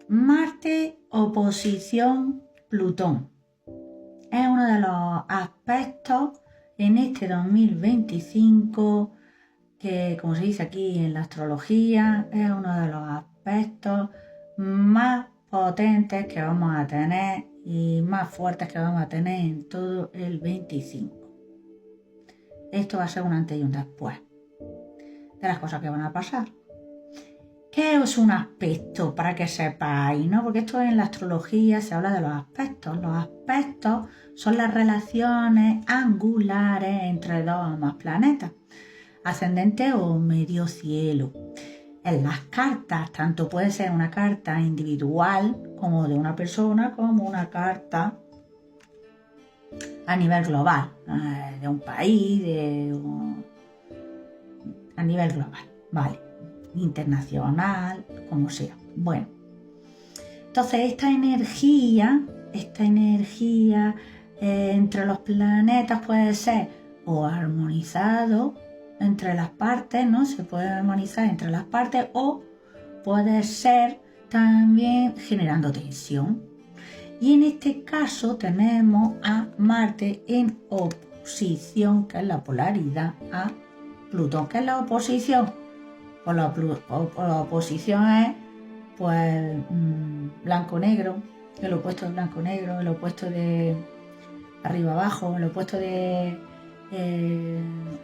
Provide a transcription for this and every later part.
Marte oposición Plutón. Es uno de los aspectos en este 2025 que, como se dice aquí en la astrología, es uno de los aspectos más potentes que vamos a tener y más fuertes que vamos a tener en todo el 25. Esto va a ser un antes y un después de las cosas que van a pasar. ¿Qué es un aspecto? Para que sepáis, ¿no? Porque esto en la astrología se habla de los aspectos. Los aspectos son las relaciones angulares entre dos o más planetas, ascendente o medio cielo. En las cartas, tanto puede ser una carta individual como de una persona, como una carta a nivel global, de un país, a nivel global, ¿vale? Internacional, como sea. Bueno, entonces esta energía entre los planetas puede ser o armonizado entre las partes, ¿no? Se puede armonizar entre las partes o puede ser también generando tensión. Y en este caso tenemos a Marte en oposición, que es la polaridad, a Plutón. ¿Qué es la oposición? Pues la oposición es pues blanco-negro, el opuesto de blanco-negro, el opuesto de arriba-abajo, el opuesto de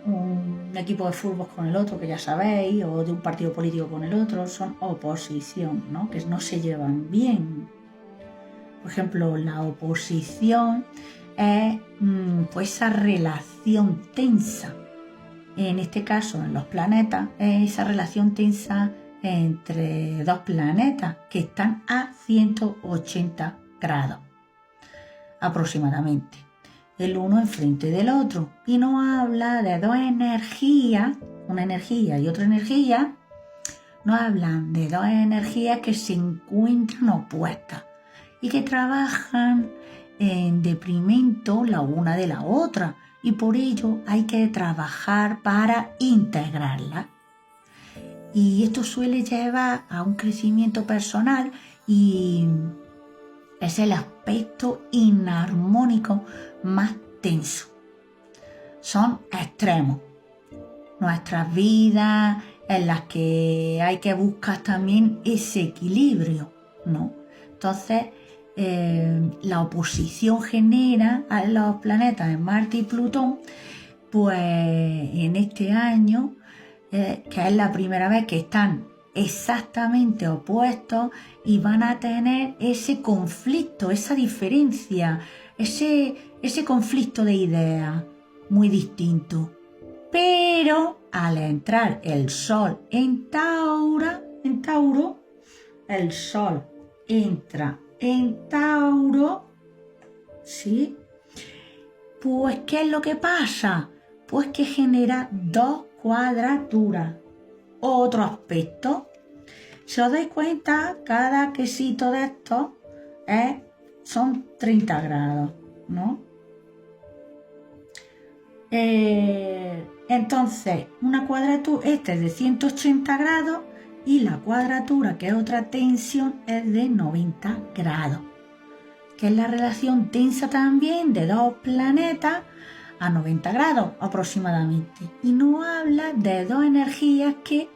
un equipo de fútbol con el otro, que ya sabéis, o de un partido político con el otro, son oposición, ¿no? Que no se llevan bien. Por ejemplo, la oposición es pues esa relación tensa. En este caso, en los planetas, es esa relación tensa entre dos planetas que están a 180 grados aproximadamente, el uno enfrente del otro, y nos habla de dos energías, una energía y otra energía. Nos hablan de dos energías que se encuentran opuestas y que trabajan en detrimento la una de la otra, y por ello hay que trabajar para integrarla. Y esto suele llevar a un crecimiento personal y es el aspecto inarmónico más tenso. Son extremos. Nuestras vidas en las que hay que buscar también ese equilibrio, ¿no? Entonces, la oposición genera a los planetas en Marte y Plutón, pues en este año, que es la primera vez que están exactamente opuestos y van a tener ese conflicto, esa diferencia, ese conflicto de ideas muy distinto. Pero al entrar el Sol en Tauro, el Sol entra en Tauro, ¿sí? Pues, ¿qué es lo que pasa? Pues que genera dos cuadraturas. Otro aspecto. Si os dais cuenta, cada quesito de estos son 30 grados, ¿no? Entonces, una cuadratura, es de 180 grados y la cuadratura, que es otra tensión, es de 90 grados, que es la relación tensa también de dos planetas a 90 grados aproximadamente. Y nos habla de dos energías que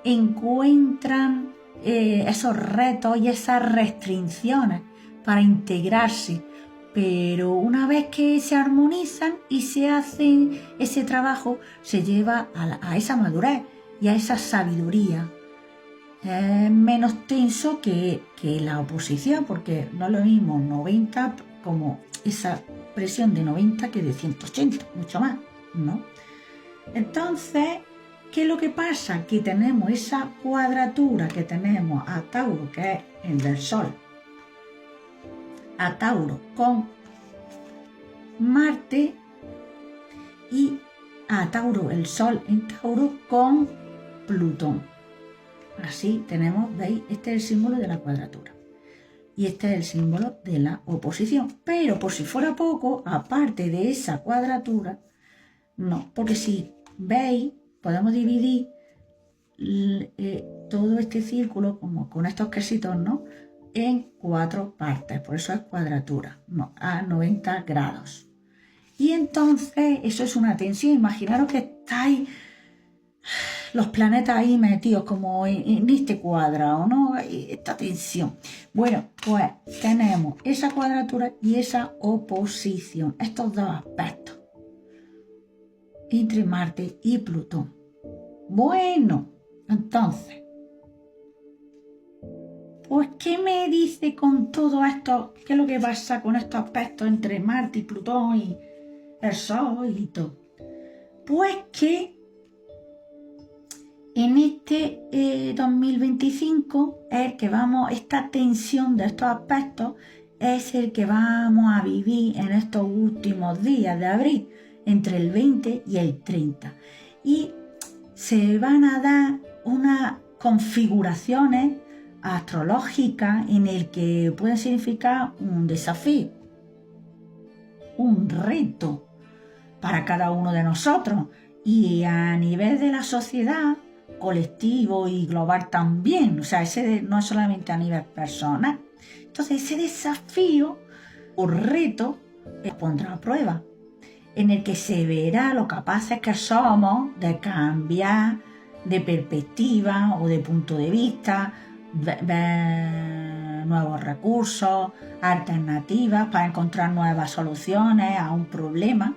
encuentran esos retos y esas restricciones para integrarse. Pero una vez que se armonizan y se hacen ese trabajo, se lleva a esa madurez y a esa sabiduría. Es menos tenso que la oposición, porque no es lo mismo 90 como esa presión de 90 que de 180, mucho más, ¿no? Entonces, ¿qué es lo que pasa? Que tenemos esa cuadratura que tenemos a Tauro, que es el del Sol, a Tauro con Marte, y a Tauro, el Sol en Tauro con Plutón. Así tenemos, ¿veis? Este es el símbolo de la cuadratura y este es el símbolo de la oposición. Pero por si fuera poco, aparte de esa cuadratura, no, porque si veis, podemos dividir todo este círculo como con estos quesitos, ¿no? en 4 partes, por eso es cuadratura, no, a 90 grados. Y entonces eso es una tensión. Imaginaros que estáis los planetas ahí metidos como en este cuadrado, ¿no? Esta tensión. Bueno, pues tenemos esa cuadratura y esa oposición, estos dos aspectos entre Marte y Plutón. Bueno, entonces, pues, ¿qué me dice con todo esto? ¿Qué es lo que pasa con estos aspectos entre Marte y Plutón y el Sol y todo? Pues que en este 2025 es el que esta tensión de estos aspectos es el que vamos a vivir en estos últimos días de abril, entre el 20 y el 30. Y se van a dar unas configuraciones astrológicas en el que puede significar un desafío, un reto para cada uno de nosotros. Y a nivel de la sociedad, colectivo y global también, o sea, ese no es solamente a nivel personal. Entonces ese desafío o reto pondrá a prueba, en el que se verá lo capaces que somos de cambiar de perspectiva o de punto de vista, ver nuevos recursos, alternativas para encontrar nuevas soluciones a un problema.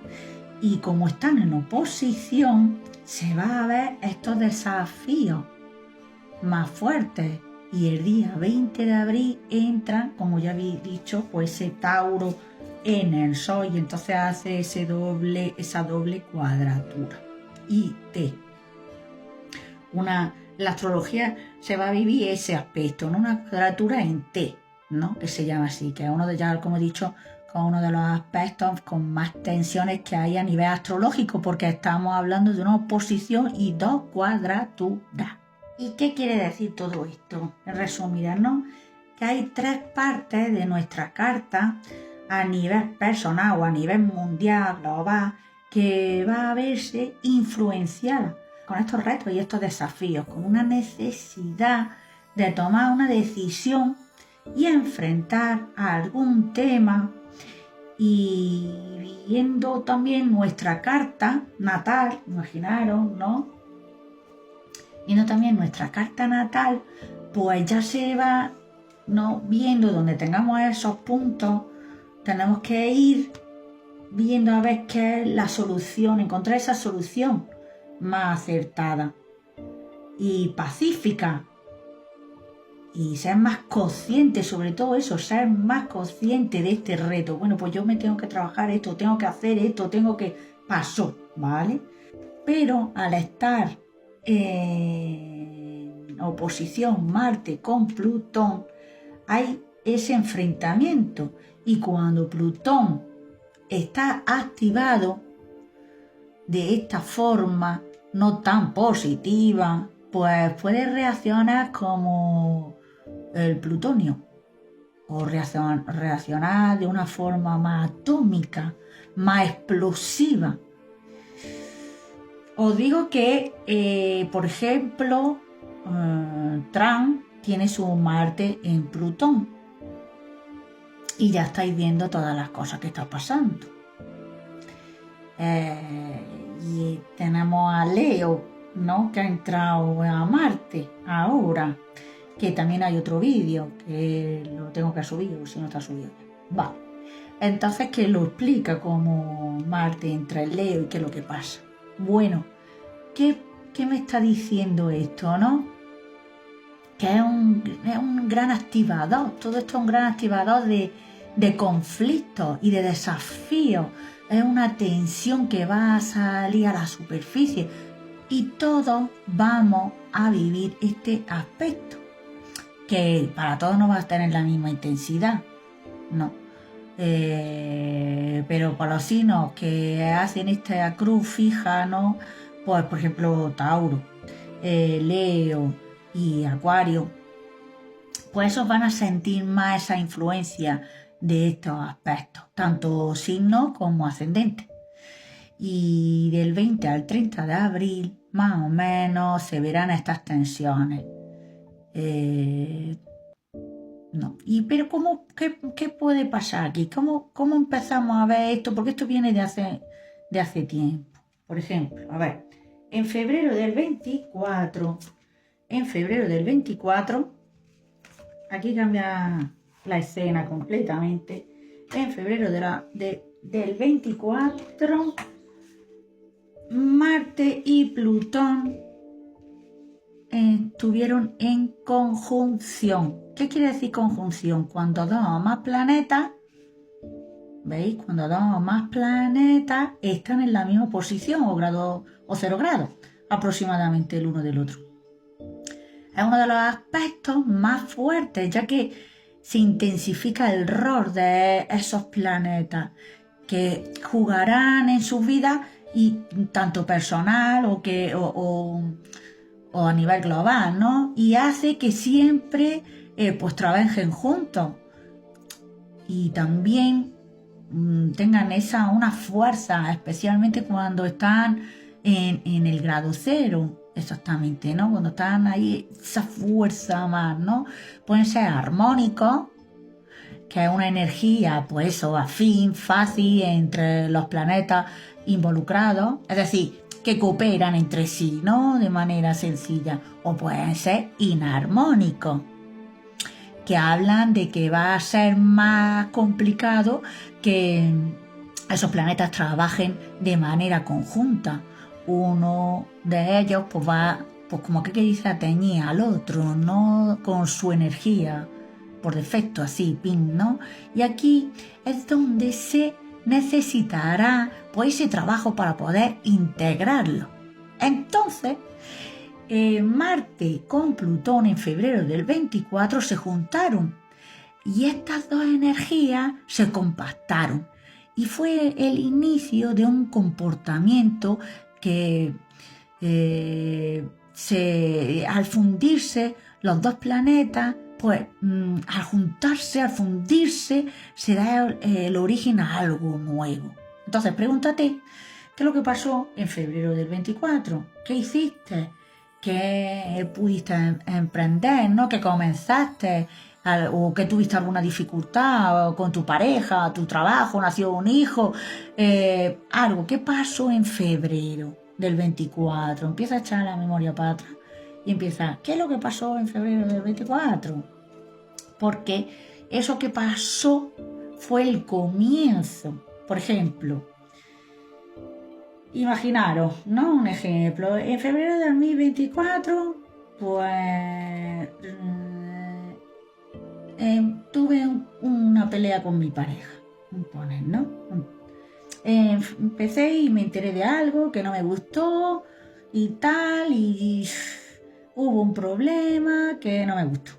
Y como están en oposición, se va a ver estos desafíos más fuertes. Y el día 20 de abril entra, como ya habéis dicho, pues ese Tauro en el Sol y entonces hace esa doble cuadratura. Y la astrología se va a vivir ese aspecto, ¿no? Una cuadratura en T, ¿no? Que se llama así, que es uno de, ya como he dicho, con uno de los aspectos con más tensiones que hay a nivel astrológico, porque estamos hablando de una oposición y dos cuadraturas. ¿Y qué quiere decir todo esto? En resumidas, ¿no? Que hay 3 partes de nuestra carta a nivel personal o a nivel mundial, global, que va a verse influenciada con estos retos y estos desafíos, con una necesidad de tomar una decisión y enfrentar a algún tema. Y viendo también nuestra carta natal, imaginaros, ¿no? Viendo también nuestra carta natal, pues ya se va, ¿no? Viendo donde tengamos esos puntos, tenemos que ir viendo a ver qué es la solución, encontrar esa solución más acertada y pacífica. Y ser más consciente, sobre todo eso, ser más consciente de este reto. Bueno, pues yo me tengo que trabajar esto, tengo que hacer esto, pasó, ¿vale? Pero al estar en oposición Marte con Plutón, hay ese enfrentamiento. Y cuando Plutón está activado de esta forma, no tan positiva, pues puede reaccionar como el plutonio o reaccionar de una forma más atómica, más explosiva. Os digo que, por ejemplo, Trump tiene su Marte en Plutón y ya estáis viendo todas las cosas que están pasando. Y tenemos a Leo, ¿no? Que ha entrado a Marte ahora, que también hay otro vídeo que lo tengo que subir, o si no está subido. Vale. Entonces, que lo explica como Marte entra en Leo y qué es lo que pasa. Bueno, ¿qué me está diciendo esto, no? Que es un gran activador. Todo esto es un gran activador de conflictos y de desafíos. Es una tensión que va a salir a la superficie y todos vamos a vivir este aspecto, que para todos no va a tener la misma intensidad, no. Pero para los signos que hacen esta cruz fija, ¿no? Pues por ejemplo Tauro, Leo y Acuario, pues esos van a sentir más esa influencia de estos aspectos, tanto signos como ascendentes. Y del 20 al 30 de abril, más o menos, se verán estas tensiones. No. Pero qué puede pasar aquí? ¿Cómo empezamos a ver esto? Porque esto viene de hace tiempo. Por ejemplo, a ver, en febrero del 24, aquí cambia la escena completamente. En febrero del 24, Marte y Plutón estuvieron en conjunción. ¿Qué quiere decir conjunción? Cuando dos o más planetas, ¿veis? Cuando dos o más planetas están en la misma posición o 0 grados, aproximadamente el uno del otro. Es uno de los aspectos más fuertes, ya que se intensifica el rol de esos planetas que jugarán en sus vidas, y tanto personal o a nivel global, ¿no? Y hace que siempre pues trabajen juntos y también tengan una fuerza, especialmente cuando están en el grado cero, exactamente, ¿no? Cuando están ahí, esa fuerza más, ¿no? Pueden ser armónicos, que es una energía, pues eso, afín, fácil entre los planetas involucrados, es decir, que cooperan entre sí, ¿no? De manera sencilla, o pueden ser inarmónicos, que hablan de que va a ser más complicado que esos planetas trabajen de manera conjunta. Uno de ellos pues va, pues como que dice, a teñir al otro, ¿no? Con su energía, por defecto, así, pin, ¿no? Y aquí es donde se necesitará pues ese trabajo para poder integrarlo. Entonces, Marte con Plutón en febrero del 24 se juntaron y estas dos energías se compactaron y fue el inicio de un comportamiento que al fundirse los dos planetas, pues al fundirse, se da el origen a algo nuevo. Entonces pregúntate, ¿qué es lo que pasó en febrero del 24? ¿Qué hiciste? ¿Qué pudiste emprender, ¿no? ¿Qué comenzaste? ¿O que tuviste alguna dificultad con tu pareja, tu trabajo, nació un hijo? Algo. ¿Qué pasó en febrero del 24? Empieza a echar la memoria para atrás y empieza, ¿qué es lo que pasó en febrero del 24? Porque eso que pasó fue el comienzo. Por ejemplo, imaginaros, ¿no? Un ejemplo. En febrero de 2024, pues tuve una pelea con mi pareja. ¿No? Empecé y me enteré de algo que no me gustó y tal, y hubo un problema que no me gustó.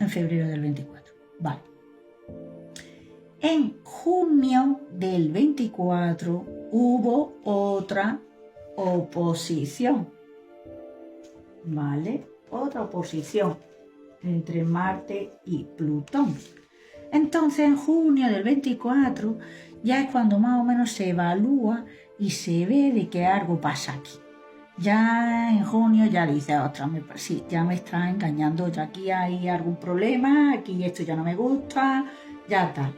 En febrero del 24. Vale. En junio del 24 hubo otra oposición, ¿vale? Otra oposición entre Marte y Plutón. Entonces, en junio del 24 ya es cuando más o menos se evalúa y se ve de que algo pasa aquí. Ya en junio ya dice, ostras, sí, ya me está engañando, ya aquí hay algún problema, aquí esto ya no me gusta, ya tal.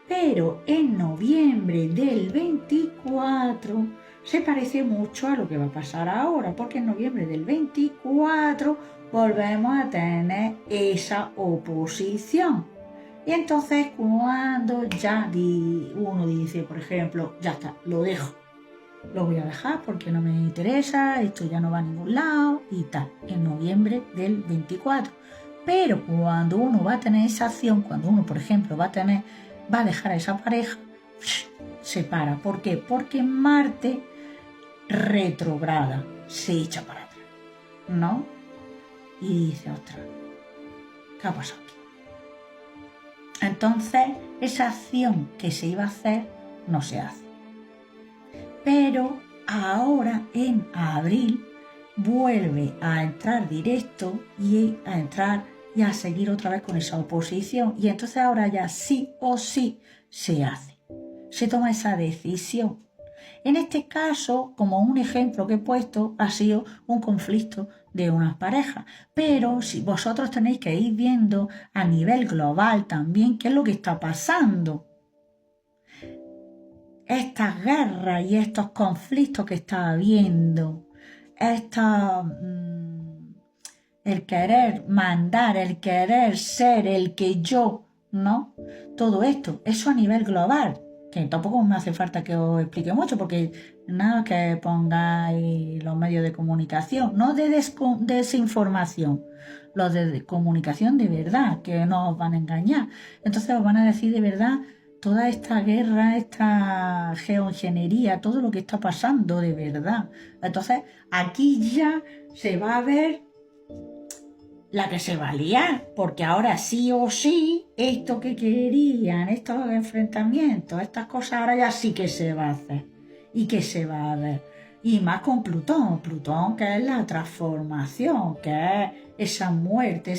Pero en noviembre del 24 se parece mucho a lo que va a pasar ahora, porque en noviembre del 24 volvemos a tener esa oposición. Y entonces cuando ya uno dice, por ejemplo, ya está, lo dejo, lo voy a dejar porque no me interesa, esto ya no va a ningún lado y tal, en noviembre del 24. Pero cuando uno va a tener esa acción, cuando uno, por ejemplo, va a dejar a esa pareja, se para. ¿Por qué? Porque Marte retrograda, se echa para atrás, ¿no? Y dice, ostras, ¿qué ha pasado aquí? Entonces, esa acción que se iba a hacer no se hace. Pero ahora, en abril, vuelve a entrar directo y a entrar y a seguir otra vez con esa oposición. Y entonces ahora ya sí o sí se hace. Se toma esa decisión. En este caso, como un ejemplo que he puesto, ha sido un conflicto de unas parejas. Pero si vosotros tenéis que ir viendo a nivel global también qué es lo que está pasando. Estas guerras y estos conflictos que está habiendo, el querer mandar, el querer ser, el que yo, ¿no? Todo esto, eso a nivel global, que tampoco me hace falta que os explique mucho, porque nada que pongáis los medios de comunicación, no de desinformación, los de comunicación de verdad, que no os van a engañar. Entonces os van a decir de verdad toda esta guerra, esta geoingeniería, todo lo que está pasando de verdad. Entonces aquí ya se va a ver la que se va a liar, porque ahora sí o sí, esto que querían, estos enfrentamientos, estas cosas, ahora ya sí que se va a hacer y que se va a ver. Y más con Plutón, Plutón que es la transformación, que es esa muerte,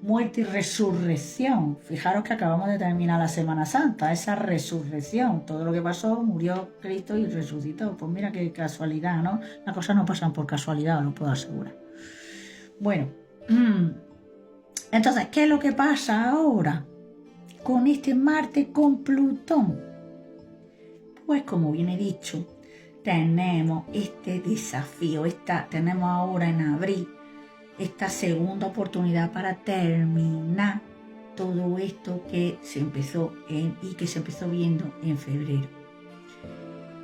muerte y resurrección. Fijaros que acabamos de terminar la Semana Santa, esa resurrección, todo lo que pasó, murió Cristo y resucitó. Pues mira qué casualidad, ¿no? Las cosas no pasan por casualidad, os lo puedo asegurar. Bueno, entonces, ¿qué es lo que pasa ahora con este Marte con Plutón? Pues como bien he dicho, tenemos este desafío, tenemos ahora en abril esta segunda oportunidad para terminar todo esto que se empezó y que se empezó viendo en febrero.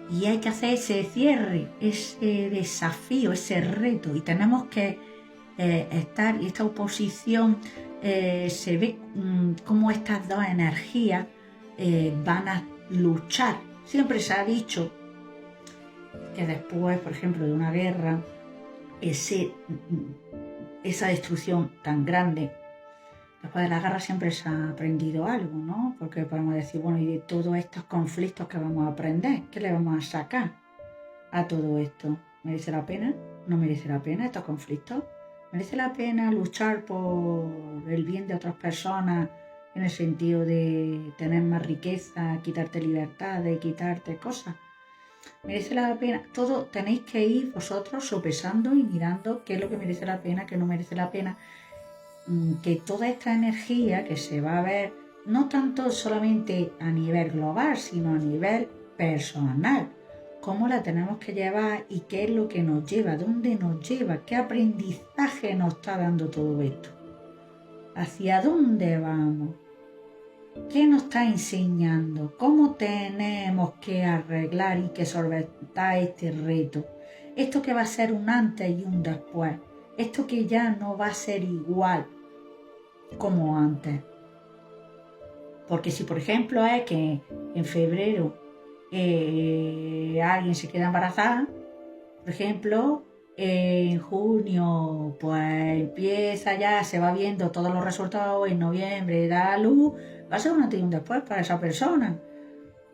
Y hay que hacer ese cierre, ese desafío, ese reto, y tenemos que estar, y esta oposición se ve como estas dos energías van a luchar. Siempre se ha dicho que después, por ejemplo, de una guerra, esa destrucción tan grande, después de la guerra siempre se ha aprendido algo, ¿no? Porque podemos decir, bueno, y de todos estos conflictos que vamos a aprender, ¿qué le vamos a sacar a todo esto? ¿Merece la pena? ¿No merece la pena estos conflictos? ¿Merece la pena luchar por el bien de otras personas en el sentido de tener más riqueza, quitarte libertades, quitarte cosas? ¿Merece la pena? Todo tenéis que ir vosotros sopesando y mirando qué es lo que merece la pena, qué no merece la pena. Que toda esta energía que se va a ver, no tanto solamente a nivel global, sino a nivel personal, cómo la tenemos que llevar y qué es lo que nos lleva, dónde nos lleva, qué aprendizaje nos está dando todo esto, hacia dónde vamos, qué nos está enseñando, cómo tenemos que arreglar y que solventar este reto, esto que va a ser un antes y un después, esto que ya no va a ser igual como antes. Porque si por ejemplo es que en febrero alguien se queda embarazada, por ejemplo, en junio pues empieza ya, se va viendo todos los resultados, en noviembre da a luz, va a ser un antes y un después para esa persona,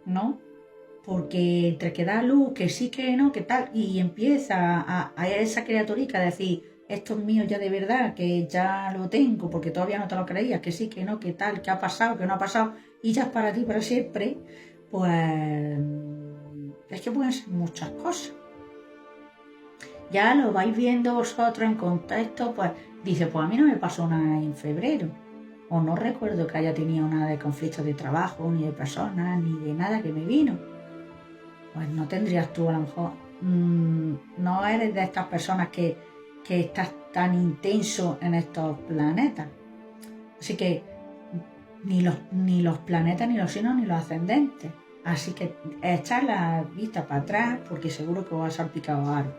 ¿no? Porque entre que da a luz, que sí, que no, que tal, y empieza a esa criaturica a decir, esto es mío ya de verdad, que ya lo tengo, porque todavía no te lo creías, que sí, que no, que tal, que ha pasado, que no ha pasado, y ya es para ti para siempre, pues es que pueden ser muchas cosas. Ya lo vais viendo vosotros en contexto, pues dice, pues a mí no me pasó nada en febrero, o no recuerdo que haya tenido nada de conflicto de trabajo, ni de personas, ni de nada que me vino. Pues no tendrías tú a lo mejor, no eres de estas personas que estás tan intenso en estos planetas. Así que ni los planetas, ni los signos, ni los ascendentes. Así que echar la vista para atrás porque seguro que os ha salpicado algo.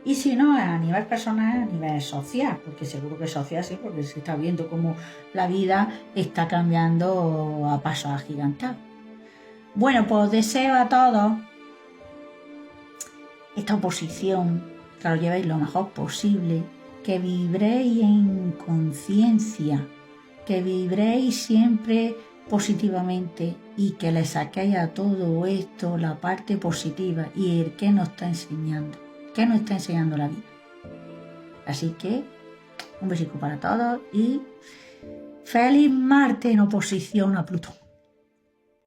Y si no, a nivel personal, a nivel social, porque seguro que social sí, porque se está viendo cómo la vida está cambiando a pasos agigantados. Bueno, pues os deseo a todos esta oposición, que lo llevéis lo mejor posible, que vibréis en conciencia, que vibréis siempre positivamente y que le saquéis a todo esto la parte positiva y el que nos está enseñando, qué nos está enseñando la vida. Así que un besico para todos y feliz Marte en oposición a Plutón.